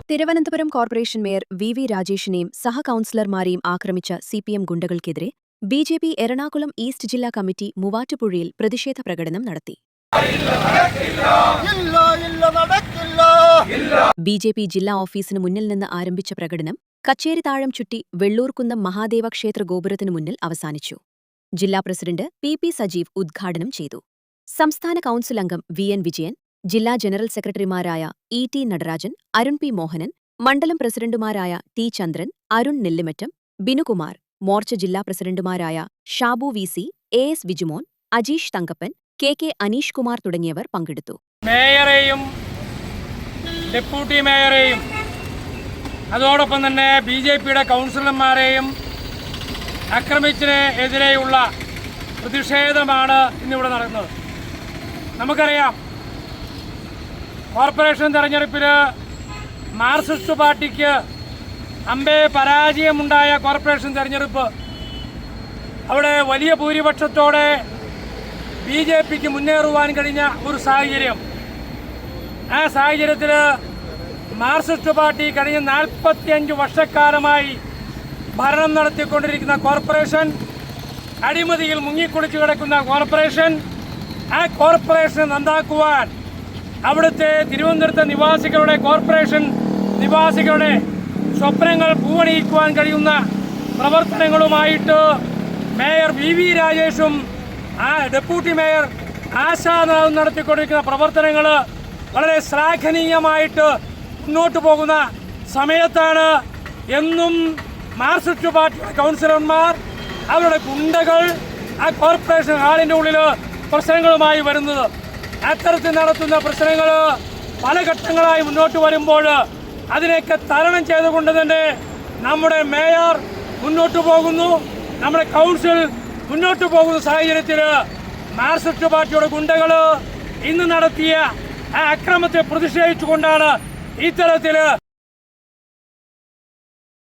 Thiruvananthapuram corporation mayor V രാജേഷിനെയും സഹകൗൺസിലർമാരെയും ആക്രമിച്ച CPM ഗുണ്ടകൾക്കെതിരെ BJP Ernakulam east ജില്ലാ committee മൂവാറ്റുപുഴയിൽ പ്രതിഷേധ പ്രകടനം നടത്തി. ബിജെപി ജില്ലാ ഓഫീസിനു മുന്നിൽ നിന്ന് ആരംഭിച്ച പ്രകടനം കച്ചേരിത്താഴം ചുറ്റി വെള്ളൂർക്കുന്നം മഹാദേവ ക്ഷേത്ര ഗോപുരത്തിനു മുന്നിൽ അവസാനിച്ചു. ജില്ലാ പ്രസിഡന്റ് പി സജീവ് ഉദ്ഘാടനം ചെയ്തു. സംസ്ഥാന കൗൺസിൽ അംഗം വി വിജയൻ, ജില്ലാ ജനറൽ സെക്രട്ടറിമാരായ ടി നടരാജൻ, അരുൺ പി മോഹനൻ, മണ്ഡലം പ്രസിഡന്റുമാരായ ടി ചന്ദ്രൻ, അരുൺ നെല്ലിമറ്റം, ബിനുകുമാർ, മോർച്ച ജില്ലാ പ്രസിഡന്റുമാരായ Shabu V, S Vijumon, Ajeesh Thankappan, K Aneesh Kumar തുടങ്ങിയവർ പങ്കെടുത്തു. മേയറെയും ഡെപ്യൂട്ടി മേയറെയും അതോടൊപ്പം തന്നെ ബിജെപിയുടെ കൗൺസിലർമാരെയും ആക്രമിച്ചതിനെതിരെയുള്ള പ്രതിഷേധമാണ് ഇന്നിവിടെ നടക്കുന്നത്. നമുക്കറിയാം, കോർപ്പറേഷൻ തെരഞ്ഞെടുപ്പിൽ മാർക്സിസ്റ്റ് പാർട്ടിക്ക് അമ്പേ പരാജയമുണ്ടായ കോർപ്പറേഷൻ തെരഞ്ഞെടുപ്പ്, അവിടെ വലിയ ഭൂരിപക്ഷത്തോടെ ബിജെപിക്ക് മുന്നേറുവാൻ കഴിഞ്ഞ ഒരു സാഹചര്യം. ആ സാഹചര്യത്തിൽ മാർക്സിസ്റ്റ് പാർട്ടി കഴിഞ്ഞ 45 വർഷക്കാലമായി ഭരണം നടത്തിക്കൊണ്ടിരിക്കുന്ന കോർപ്പറേഷൻ, അഴിമതിയിൽ മുങ്ങിക്കുളിച്ചു കിടക്കുന്ന കോർപ്പറേഷൻ, ആ കോർപ്പറേഷനെ നന്നാക്കുവാൻ അവിടുത്തെ തിരുവനന്തപുരത്തെ നിവാസികളുടെ, കോർപ്പറേഷൻ നിവാസികളുടെ സ്വപ്നങ്ങൾ പൂവണിയിക്കുവാൻ കഴിയുന്ന പ്രവർത്തനങ്ങളുമായിട്ട് മേയർ വി രാജേഷും ഡെപ്യൂട്ടി മേയർ ആശാനാഥും നടത്തിക്കൊണ്ടിരിക്കുന്ന പ്രവർത്തനങ്ങൾ വളരെ ശ്ലാഘനീയമായിട്ട് മുന്നോട്ട് പോകുന്ന സമയത്താണ് എന്നും മാർക്സിസ്റ്റ് പാർട്ടി കൗൺസിലർമാർ, അവരുടെ ഗുണ്ടകൾ ആ കോർപ്പറേഷൻ ഹാളിൻ്റെ ഉള്ളിൽ പ്രശ്നങ്ങളുമായി വരുന്നത്. അത്തരത്തിൽ നടത്തുന്ന പ്രശ്നങ്ങൾ പല ഘട്ടങ്ങളായി മുന്നോട്ട് വരുമ്പോൾ അതിനെയൊക്കെ തരണം ചെയ്തുകൊണ്ട് തന്നെ നമ്മുടെ മേയർ മുന്നോട്ട് പോകുന്നു, നമ്മുടെ കൗൺസിൽ മുന്നോട്ട് പോകുന്ന സാഹചര്യത്തിൽ മാർക്സിസ്റ്റ് പാർട്ടിയുടെ ഗുണ്ടകൾ ഇന്ന് നടത്തിയ ആ അക്രമത്തെ പ്രതിഷേധിച്ചുകൊണ്ടാണ് ഇത്തരത്തിൽ